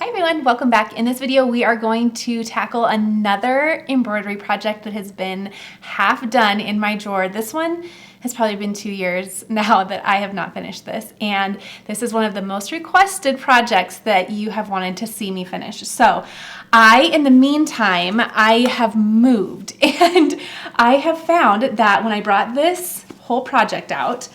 Hi everyone, welcome back. In this video, we are going to tackle another embroidery project that has been half done in my drawer. This one has probably been 2 years now that I have not finished this. And this is one of the most requested projects that you have wanted to see me finish. So in the meantime, I have moved and I have found that when I brought this whole project out,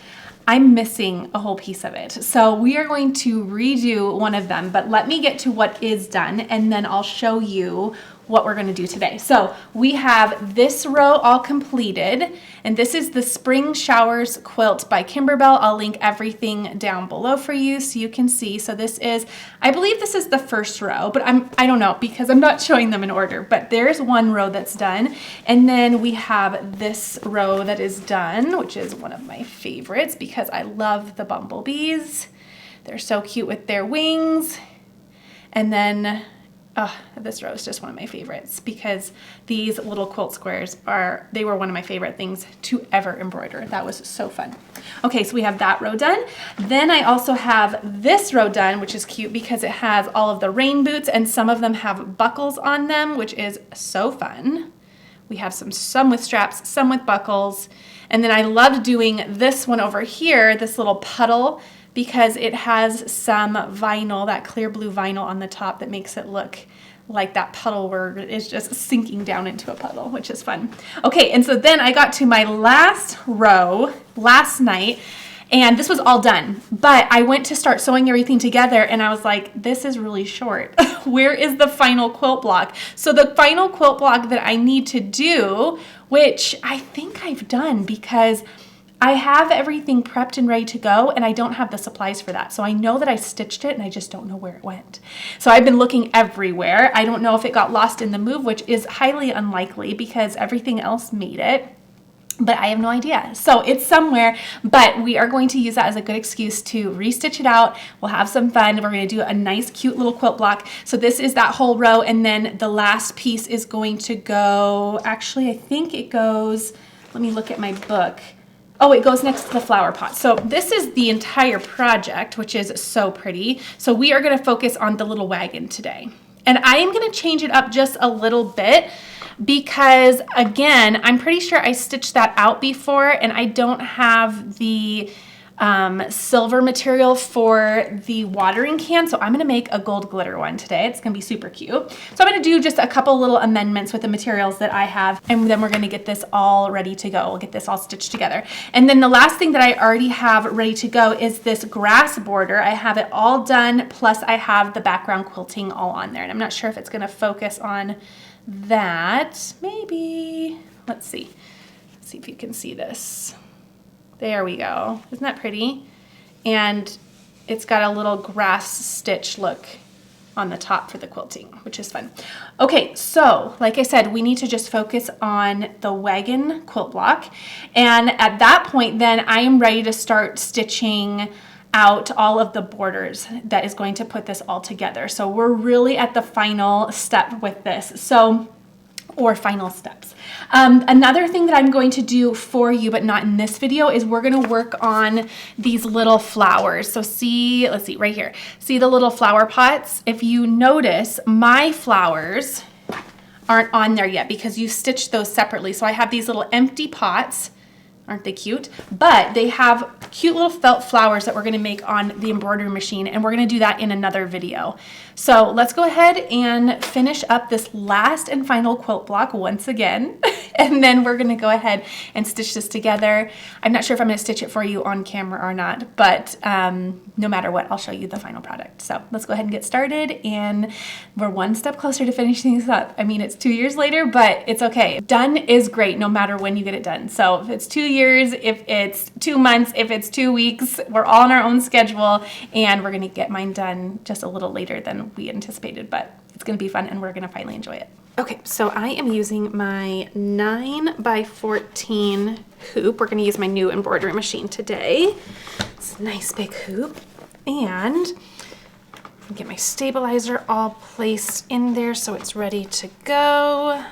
I'm missing a whole piece of it. So we are going to redo one of them, but let me get to what is done and then I'll show you what we're gonna do today. So we have this row all completed, and this is the Spring Showers quilt by Kimberbell. I'll link everything down below for you so you can see. So this is, I believe this is the first row, but I don't know because I'm not showing them in order, but there's one row that's done. And then we have this row that is done, which is one of my favorites because I love the bumblebees. They're so cute with their wings. And then this row is just one of my favorites because these little quilt squares they were one of my favorite things to ever embroider. That was so fun. Okay, so we have that row done. Then I also have this row done, which is cute because it has all of the rain boots and some of them have buckles on them, which is so fun. We have some with straps, some with buckles. And then I loved doing this one over here, this little puddle, because it has some vinyl, that clear blue vinyl on the top that makes it look like that puddle where it's just sinking down into a puddle, which is fun. Okay, and so then I got to my last row last night, and this was all done, but I went to start sewing everything together and I was like, this is really short. Where is the final quilt block? So the final quilt block that I need to do, which I think I've done because I have everything prepped and ready to go and I don't have the supplies for that. So I know that I stitched it and I just don't know where it went. So I've been looking everywhere. I don't know if it got lost in the move, which is highly unlikely because everything else made it, but I have no idea. So it's somewhere, but we are going to use that as a good excuse to restitch it out. We'll have some fun. We're going to do a nice, cute little quilt block. So this is that whole row. And then the last piece is going to go, actually, I think it goes, let me look at my book. Oh, it goes next to the flower pot. So this is the entire project, which is so pretty. So we are gonna focus on the little wagon today. And I am gonna change it up just a little bit because again, I'm pretty sure I stitched that out before and I don't have the silver material for the watering can. So I'm gonna make a gold glitter one today. It's gonna be super cute. So I'm gonna do just a couple little amendments with the materials that I have, and then we're gonna get this all ready to go. We'll get this all stitched together. And then the last thing that I already have ready to go is this grass border. I have it all done, plus I have the background quilting all on there. And I'm not sure if it's gonna focus on that. Maybe, let's see. Let's see if you can see this. There we go. Isn't that pretty? And it's got a little grass stitch look on the top for the quilting, which is fun. Okay, so like I said, we need to just focus on the wagon quilt block. And at that point, then I am ready to start stitching out all of the borders that is going to put this all together. So we're really at the final step with this. Or final steps. Another thing that I'm going to do for you, but not in this video, is we're gonna work on these little flowers. So see, let's see, right here. See the little flower pots? If you notice, my flowers aren't on there yet because you stitched those separately. So I have these little empty pots. Aren't they cute? But they have cute little felt flowers that we're gonna make on the embroidery machine, and we're gonna do that in another video. So let's go ahead and finish up this last and final quilt block once again, and then we're gonna go ahead and stitch this together. I'm not sure if I'm gonna stitch it for you on camera or not, but no matter what, I'll show you the final product. So let's go ahead and get started, and we're one step closer to finishing this up. I mean, it's 2 years later, but it's okay. Done is great no matter when you get it done. So if it's 2 years, if it's 2 months, if it's 2 weeks, we're all on our own schedule, and we're gonna get mine done just a little later than we anticipated, but it's gonna be fun and we're gonna finally enjoy it. Okay, so I am using my 9x14 hoop. We're gonna use my new embroidery machine today. It's a nice big hoop, and get my stabilizer all placed in there so it's ready to go.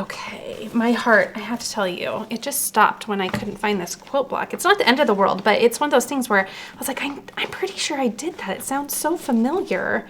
Okay, my heart, I have to tell you, it just stopped when I couldn't find this quilt block. It's not the end of the world, but it's one of those things where I was like, I'm pretty sure I did that. It sounds so familiar.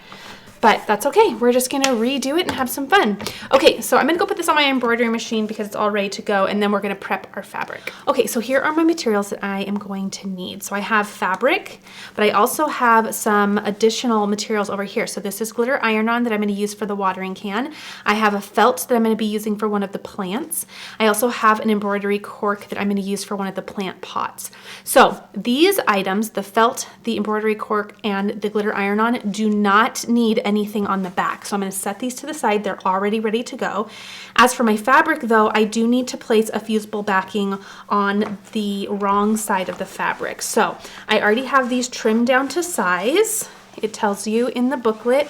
But that's okay. We're just gonna redo it and have some fun. Okay, so I'm gonna go put this on my embroidery machine because it's all ready to go, and then we're gonna prep our fabric. Okay, so here are my materials that I am going to need. So I have fabric, but I also have some additional materials over here. So this is glitter iron-on that I'm gonna use for the watering can. I have a felt that I'm gonna be using for one of the plants. I also have an embroidery cork that I'm gonna use for one of the plant pots. So these items, the felt, the embroidery cork, and the glitter iron-on, do not need anything on the back. So I'm going to set these to the side. They're already ready to go. As for my fabric though, I do need to place a fusible backing on the wrong side of the fabric. So I already have these trimmed down to size. It tells you in the booklet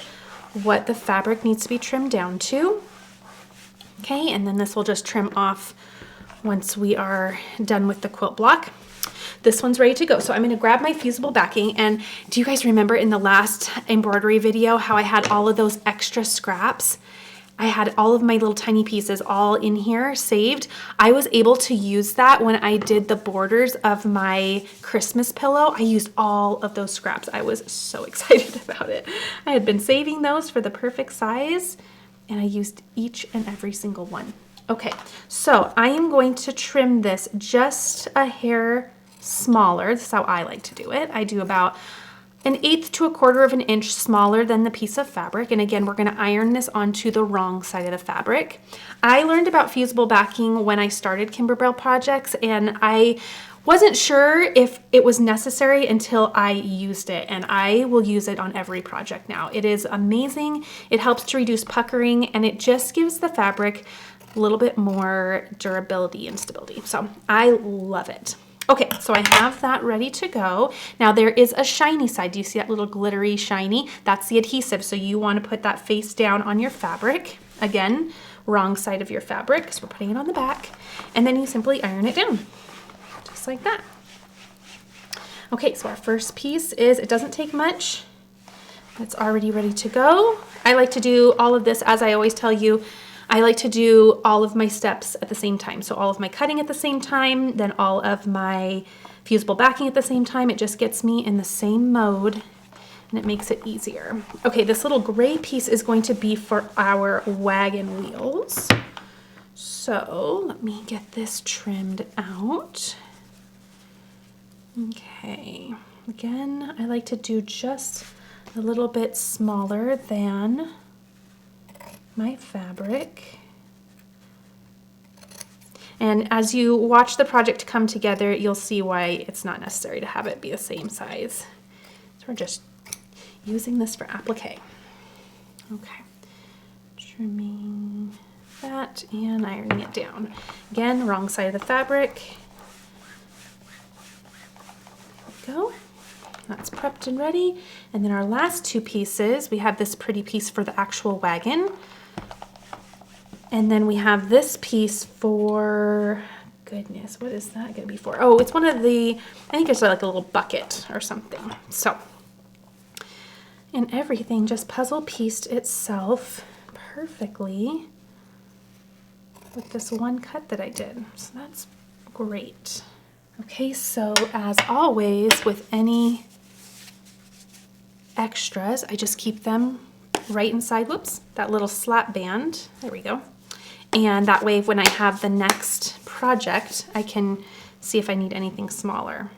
what the fabric needs to be trimmed down to. Okay, and then this will just trim off once we are done with the quilt block. This one's ready to go. So I'm going to grab my fusible backing. And do you guys remember in the last embroidery video how I had all of those extra scraps? I had all of my little tiny pieces all in here saved. I was able to use that when I did the borders of my Christmas pillow. I used all of those scraps. I was so excited about it. I had been saving those for the perfect size, and I used each and every single one. Okay, so I am going to trim this just a hair smaller. This is how I like to do it. I do about 1/8 to 1/4 of an inch smaller than the piece of fabric. And again, we're going to iron this onto the wrong side of the fabric. I learned about fusible backing when I started Kimberbell projects, and I wasn't sure if it was necessary until I used it, and I will use it on every project now. It is amazing. It helps to reduce puckering, and it just gives the fabric a little bit more durability and stability. So I love it. Okay, so I have that ready to go. Now there is a shiny side. Do you see that little glittery shiny? That's the adhesive. So you want to put that face down on your fabric. Again, wrong side of your fabric because we're putting it on the back. And then you simply iron it down, just like that. Okay, so our first piece is, it doesn't take much. It's already ready to go. I like to do all of this, as I always tell you, I like to do all of my steps at the same time. So all of my cutting at the same time, then all of my fusible backing at the same time. It just gets me in the same mode and it makes it easier. Okay, this little gray piece is going to be for our wagon wheels. So let me get this trimmed out. Okay, again, I like to do just a little bit smaller than my fabric. And as you watch the project come together, you'll see why it's not necessary to have it be the same size. So we're just using this for applique. Okay, trimming that and ironing it down. Again, wrong side of the fabric. There we go. That's prepped and ready. And then our last two pieces, we have this pretty piece for the actual wagon. And then we have this piece for, goodness, what is that gonna be for? Oh, it's one of the, I think it's like a little bucket or something. So, and everything just puzzle pieced itself perfectly with this one cut that I did. So that's great. Okay, so as always with any extras, I just keep them right inside, whoops, that little slap band. There we go. And that way, when I have the next project, I can see if I need anything smaller.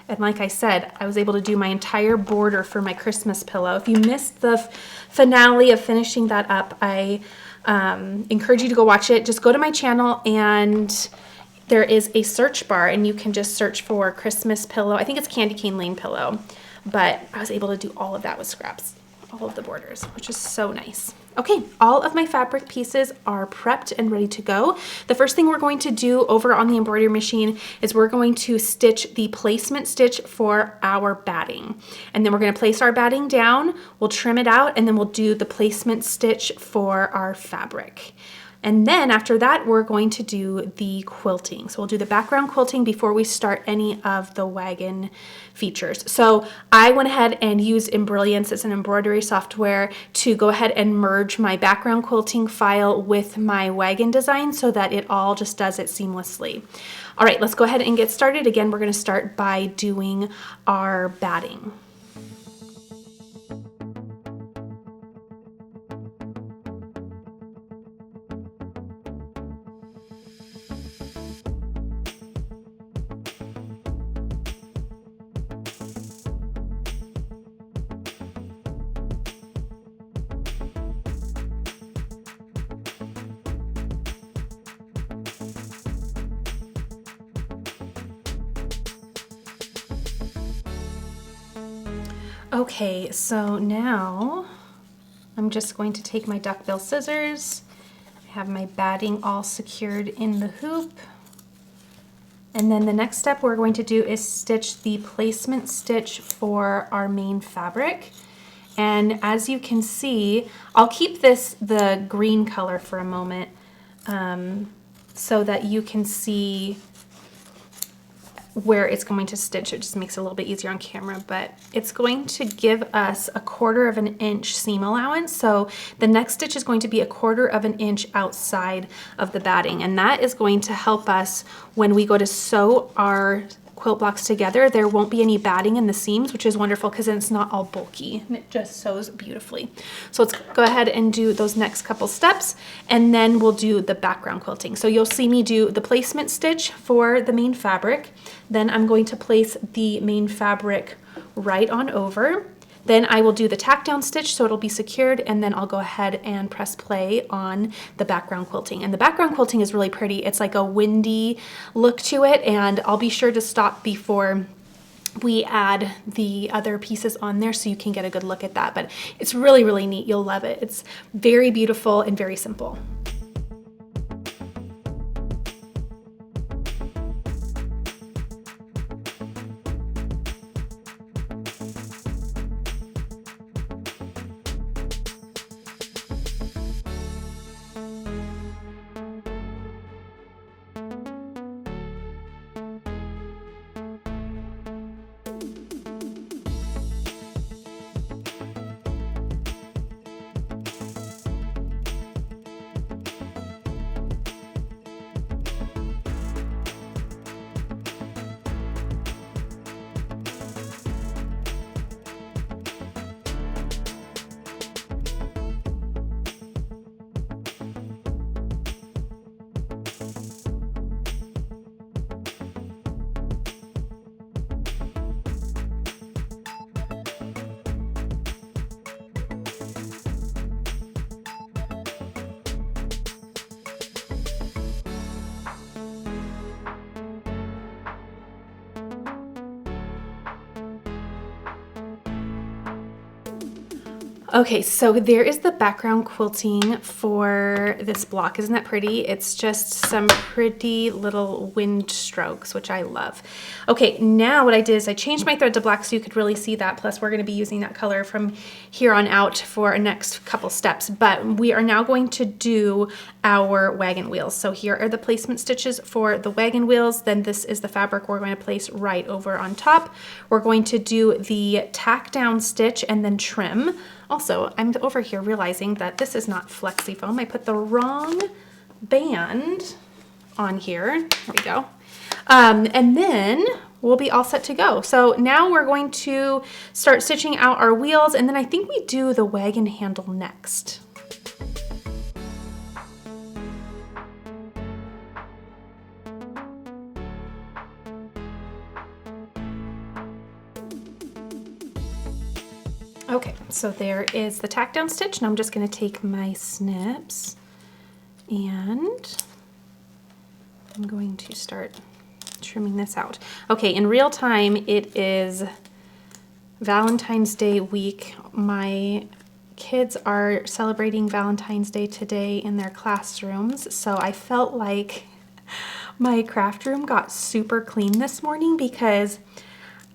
And like I said, I was able to do my entire border for my Christmas pillow. If you missed the finale of finishing that up, I encourage you to go watch it. Just go to my channel and there is a search bar and you can just search for Christmas pillow. I think it's Candy Cane Lane pillow, but I was able to do all of that with scraps, all of the borders, which is so nice. Okay, all of my fabric pieces are prepped and ready to go. The first thing we're going to do over on the embroidery machine is we're going to stitch the placement stitch for our batting. And then we're going to place our batting down, we'll trim it out, and then we'll do the placement stitch for our fabric. And then after that, we're going to do the quilting. So we'll do the background quilting before we start any of the wagon features. So I went ahead and used Embroidery, it's an embroidery software, to go ahead and merge my background quilting file with my wagon design so that it all just does it seamlessly. All right, let's go ahead and get started. Again, we're going to start by doing our batting. Okay, so now I'm just going to take my duckbill scissors. I have my batting all secured in the hoop. And then the next step we're going to do is stitch the placement stitch for our main fabric. And as you can see, I'll keep this the green color for a moment so that you can see where it's going to stitch. It just makes it a little bit easier on camera, but it's going to give us 1/4 of an inch seam allowance. So the next stitch is going to be 1/4 of an inch outside of the batting, and that is going to help us when we go to sew our quilt blocks together. There won't be any batting in the seams, which is wonderful because then it's not all bulky and it just sews beautifully. So let's go ahead and do those next couple steps, and then we'll do the background quilting. So you'll see me do the placement stitch for the main fabric. Then I'm going to place the main fabric right on over. Then I will do the tack down stitch so it'll be secured, and then I'll go ahead and press play on the background quilting. And the background quilting is really pretty. It's like a windy look to it, and I'll be sure to stop before we add the other pieces on there so you can get a good look at that. But it's really, really neat. You'll love it. It's very beautiful and very simple. Okay, so there is the background quilting for this block. Isn't that pretty? It's just some pretty little wind strokes, which I love. Okay, now what I did is I changed my thread to black so you could really see that. Plus we're gonna be using that color from here on out for our next couple steps. But we are now going to do our wagon wheels. So here are the placement stitches for the wagon wheels. Then this is the fabric we're going to place right over on top. We're going to do the tack down stitch and then trim. Also, I'm over here realizing that this is not flexi foam. I put the wrong band on here. There we go. And then we'll be all set to go. So now we're going to start stitching out our wheels, and then I think we do the wagon handle next. Okay, so there is the tack down stitch, and I'm just going to take my snips and I'm going to start trimming this out. Okay, in real time, it is Valentine's Day week. My kids are celebrating Valentine's Day today in their classrooms, so I felt like my craft room got super clean this morning because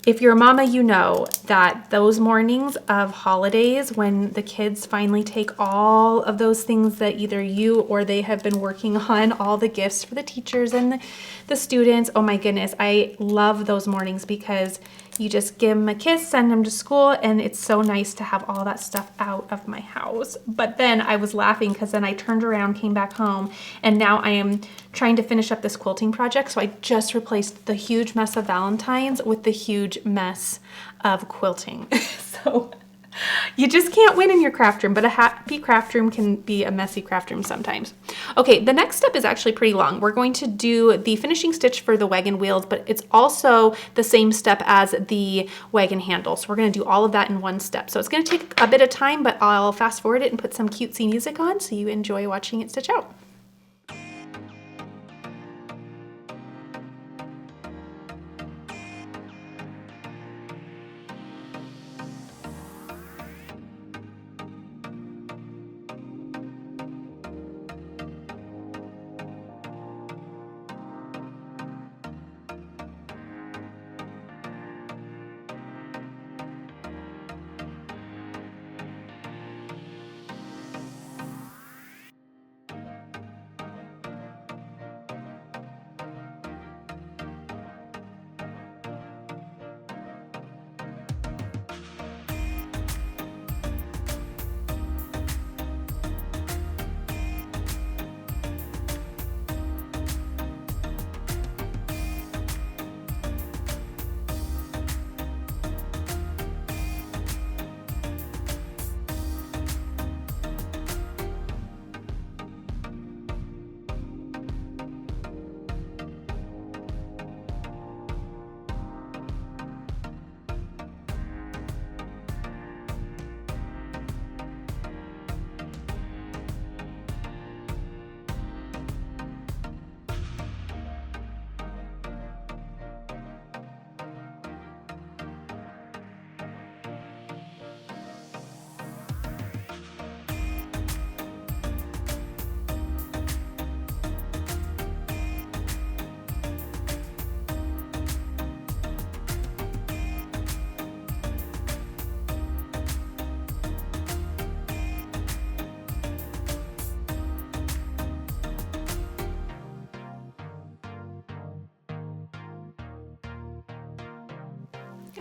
if you're a mama, you know that those mornings of holidays when the kids finally take all of those things that either you or they have been working on, all the gifts for the teachers and the students, oh my goodness, I love those mornings because you just give them a kiss, send them to school, and it's so nice to have all that stuff out of my house. But then I was laughing because then I turned around, came back home, and now I am trying to finish up this quilting project. So I just replaced the huge mess of Valentine's with the huge mess of quilting. So you just can't win in your craft room, but a happy craft room can be a messy craft room sometimes. Okay, the next step is actually pretty long. We're going to do the finishing stitch for the wagon wheels, but it's also the same step as the wagon handle. So we're going to do all of that in one step. So it's going to take a bit of time, but I'll fast forward it and put some cutesy music on so you enjoy watching it stitch out.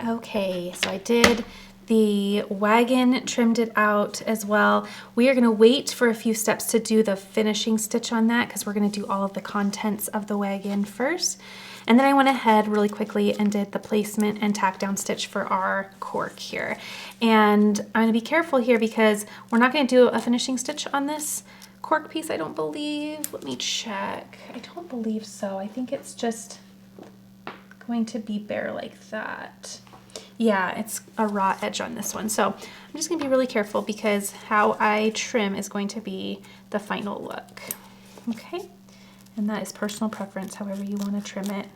Okay, so I did the wagon, trimmed it out as well. We are going to wait for a few steps to do the finishing stitch on that because we're going to do all of the contents of the wagon first. And then I went ahead really quickly and did the placement and tack down stitch for our cork here. And I'm going to be careful here because we're not going to do a finishing stitch on this cork piece, I don't believe. Let me check. I don't believe so. I think it's just going to be bare like that. Yeah, it's a raw edge on this one. So I'm just going to be really careful because how I trim is going to be the final look. Okay, and that is personal preference, however you want to trim it.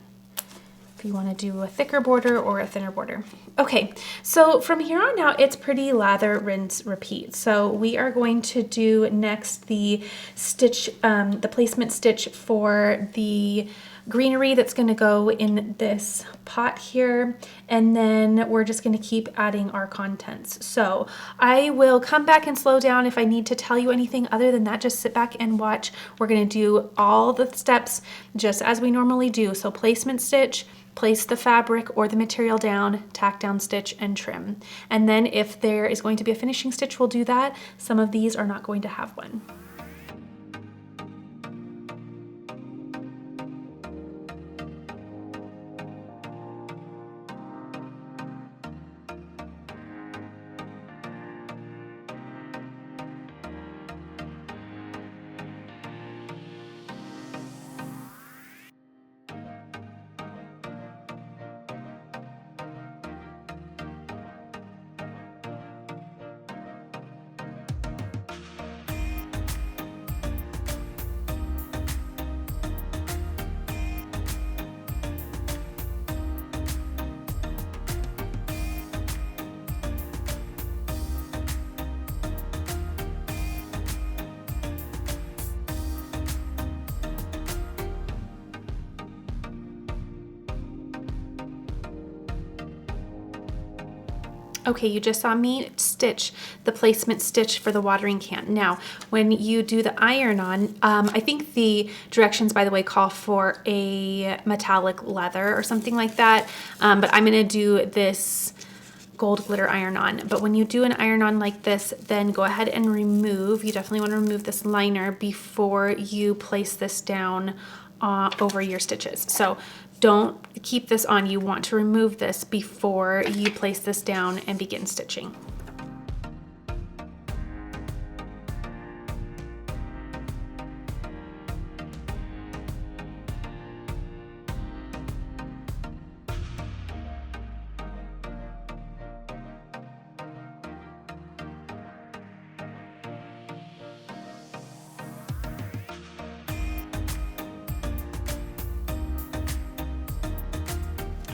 If you want to do a thicker border or a thinner border. Okay, so from here on out, it's pretty lather, rinse, repeat. So we are going to do next the stitch, the placement stitch for the greenery that's going to go in this pot here, and then we're just going to keep adding our contents. So I will come back and slow down if I need to tell you anything. Other than that, just sit back and watch. We're going to do all the steps just as we normally do. So placement stitch, place the fabric or the material down, tack down stitch, and trim. And then if there is going to be a finishing stitch, we'll do that. Some of these are not going to have one. Okay, you just saw me stitch the placement stitch for the watering can. Now, when you do the iron on, I think the directions, by the way, call for a metallic leather or something like that, but I'm gonna do this gold glitter iron on. But when you do an iron on like this, then go ahead and remove, you definitely wanna remove this liner before you place this down over your stitches. So don't keep this on. You want to remove this before you place this down and begin stitching.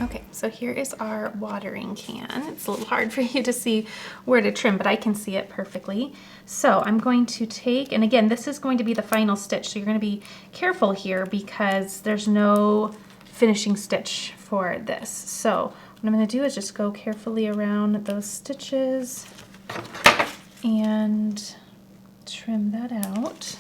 Okay, so here is our watering can. It's a little hard for you to see where to trim, but I can see it perfectly. So I'm going to take, and again, this is going to be the final stitch, so you're going to be careful here because there's no finishing stitch for this. So what I'm going to do is just go carefully around those stitches and trim that out.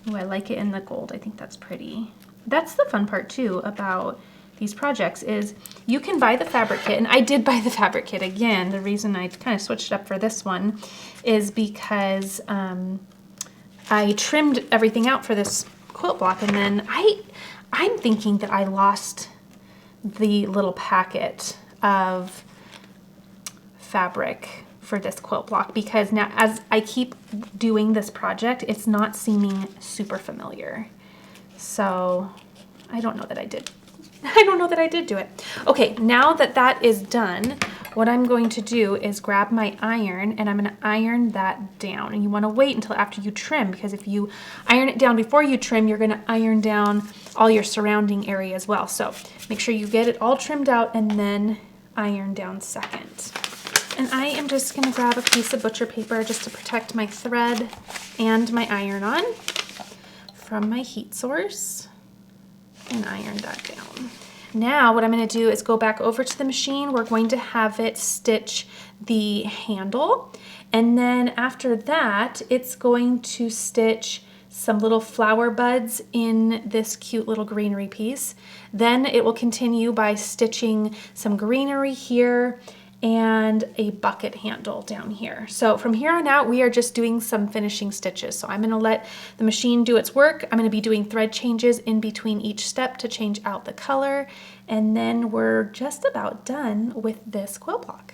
Oh, I like it in the gold. I think that's pretty. That's the fun part too about these projects is you can buy the fabric kit, and I did buy the fabric kit again. The reason I kind of switched up for this one is because I trimmed everything out for this quilt block, and then I'm thinking that I lost the little packet of fabric for this quilt block because now as I keep doing this project, it's not seeming super familiar. So I don't know that I did. I don't know that I did do it. Okay, now that that is done, what I'm going to do is grab my iron and I'm going to iron that down. And you want to wait until after you trim, because if you iron it down before you trim, you're going to iron down all your surrounding area as well. So make sure you get it all trimmed out and then iron down second. And I am just going to grab a piece of butcher paper just to protect my thread and my iron on from my heat source. And iron that down. Now what I'm going to do is go back over to the machine. We're going to have it stitch the handle, and then after that it's going to stitch some little flower buds in this cute little greenery piece. Then it will continue by stitching some greenery here and a bucket handle down here. So from here on out, we are just doing some finishing stitches. So I'm gonna let the machine do its work. I'm gonna be doing thread changes in between each step to change out the color. And then we're just about done with this quilt block.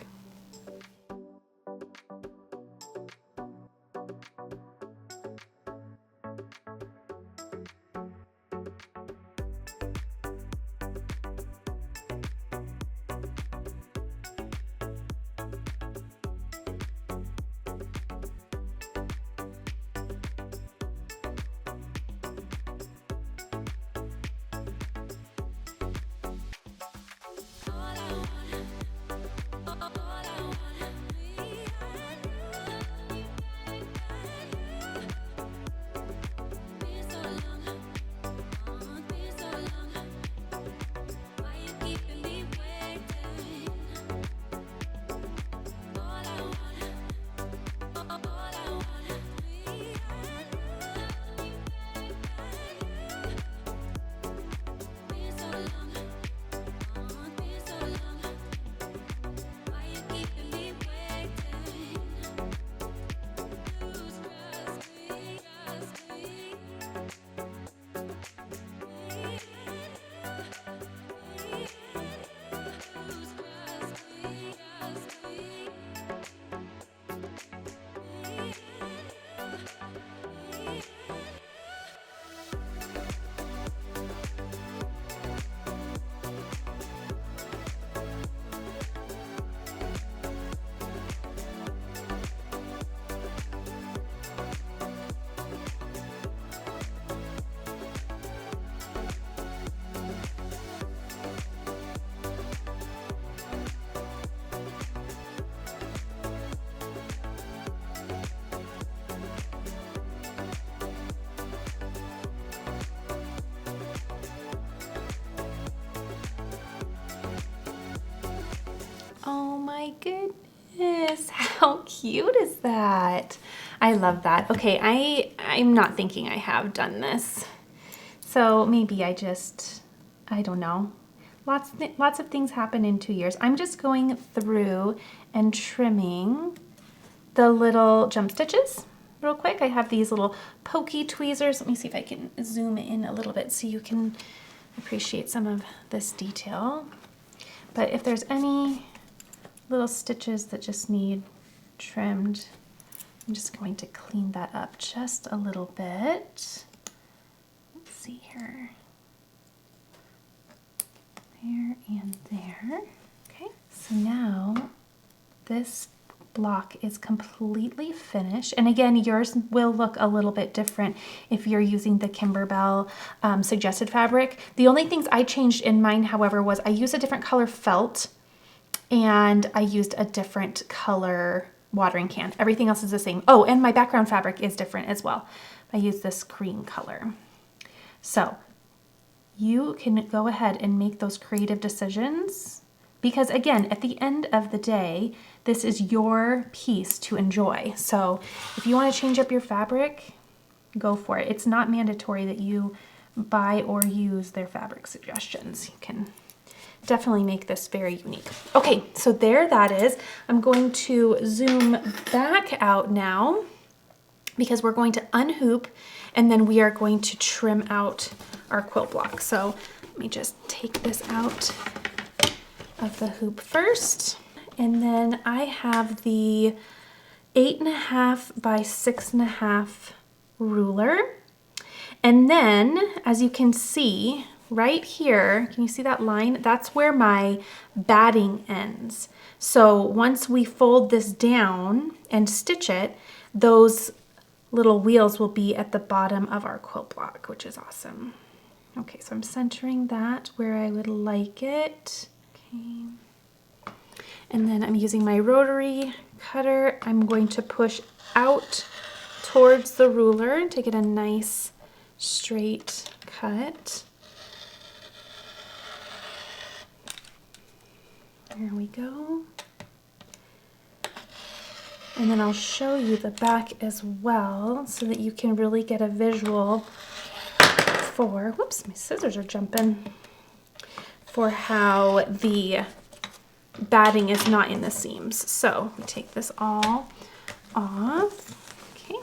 my goodness, how cute is that? I love that. Okay, I'm not thinking I have done this. So maybe I don't know. Lots of things happen in 2 years. I'm just going through and trimming the little jump stitches real quick. I have these little pokey tweezers. Let me see if I can zoom in a little bit so you can appreciate some of this detail. But if there's any little stitches that just need trimmed, I'm just going to clean that up just a little bit. Let's see here. There and there. Okay, so now this block is completely finished. And again, yours will look a little bit different if you're using the Kimberbell suggested fabric. The only things I changed in mine, however, was I used a different color felt and I used a different color watering can. Everything else is the same. Oh, and my background fabric is different as well. I used this cream color. So you can go ahead and make those creative decisions because again, at the end of the day, this is your piece to enjoy. So if you want to change up your fabric, go for it. It's not mandatory that you buy or use their fabric suggestions. You can definitely make this very unique. Okay, so there that is. I'm going to zoom back out now because we're going to unhoop and then we are going to trim out our quilt block. So let me just take this out of the hoop first. And then I have the 8.5 by 6.5 ruler. And then as you can see right here, can you see that line? That's where my batting ends. So once we fold this down and stitch it, those little wheels will be at the bottom of our quilt block, which is awesome. Okay, so I'm centering that where I would like it. Okay. And then I'm using my rotary cutter. I'm going to push out towards the ruler to get a nice straight cut. There we go. And then I'll show you the back as well so that you can really get a visual for, whoops, my scissors are jumping, for how the batting is not in the seams. So we take this all off. Okay.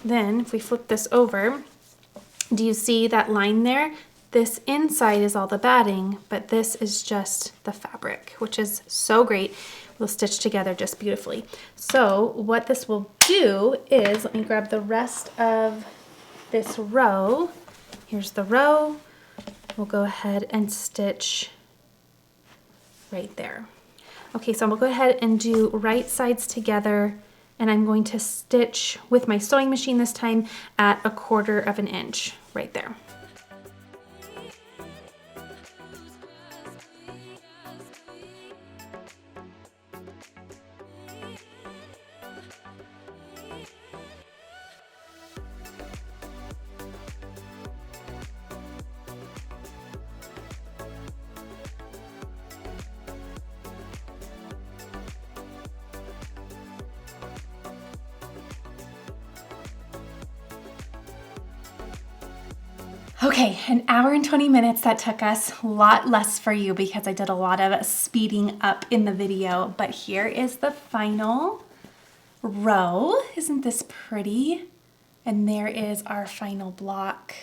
Then if we flip this over, do you see that line there? This inside is all the batting, but this is just the fabric, which is so great. We'll stitch together just beautifully. So what this will do is, let me grab the rest of this row. Here's the row. We'll go ahead and stitch right there. Okay, so I'm gonna go ahead and do right sides together, and I'm going to stitch with my sewing machine this time at 1/4 inch right there. Okay, 1 hour and 20 minutes that took us. A lot less for you because I did a lot of speeding up in the video, but here is the final row. Isn't this pretty? And there is our final block.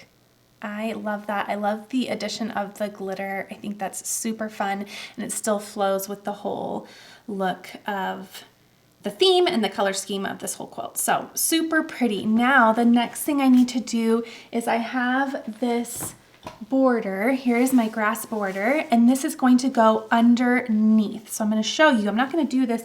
I love that. I love the addition of the glitter. I think that's super fun, and it still flows with the whole look of the theme and the color scheme of this whole quilt. So super pretty. Now the next thing I need to do is I have this border. Here is my grass border, and this is going to go underneath. So I'm going to show you. I'm not going to do this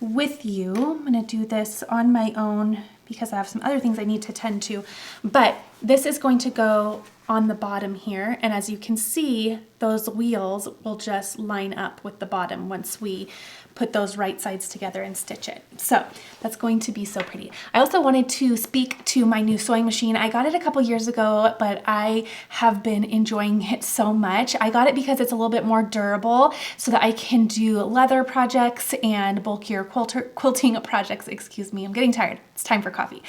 with you. I'm going to do this on my own because I have some other things I need to tend to. But this is going to go on the bottom here, and as you can see, those wheels will just line up with the bottom once we put those right sides together and stitch it. So that's going to be so pretty. I also wanted to speak to my new sewing machine. I got it a couple years ago, but I have been enjoying it so much. I got it because it's a little bit more durable so that I can do leather projects and bulkier quilting projects. Excuse me, I'm getting tired. It's time for coffee.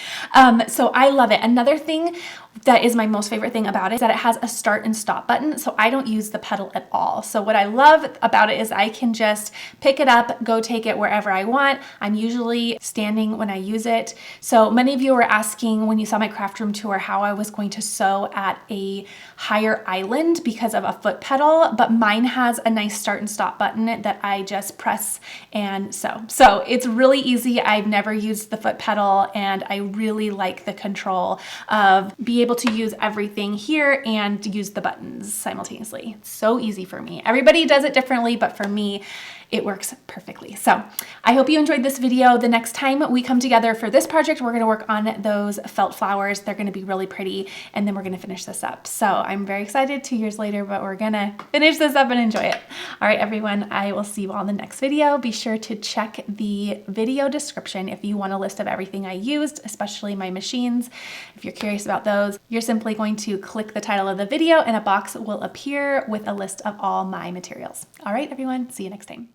So I love it. Another thing that is my most favorite thing about it is that it has a start and stop button, so I don't use the pedal at all. So what I love about it is I can just pick it up, go take it wherever I want. I'm usually standing when I use it. So many of you were asking when you saw my craft room tour how I was going to sew at a higher island because of a foot pedal, but mine has a nice start and stop button that I just press and sew. So it's really easy. I've never used the foot pedal, and I really like the control of being able to use everything here and use the buttons simultaneously. It's so easy for me. Everybody does it differently, but for me, it works perfectly. So I hope you enjoyed this video. The next time we come together for this project, we're gonna work on those felt flowers. They're gonna be really pretty, and then we're gonna finish this up. So I'm very excited 2 years later, but we're gonna finish this up and enjoy it. All right, everyone, I will see you all in the next video. Be sure to check the video description if you want a list of everything I used, especially my machines. If you're curious about those, you're simply going to click the title of the video and a box will appear with a list of all my materials. All right, everyone, see you next time.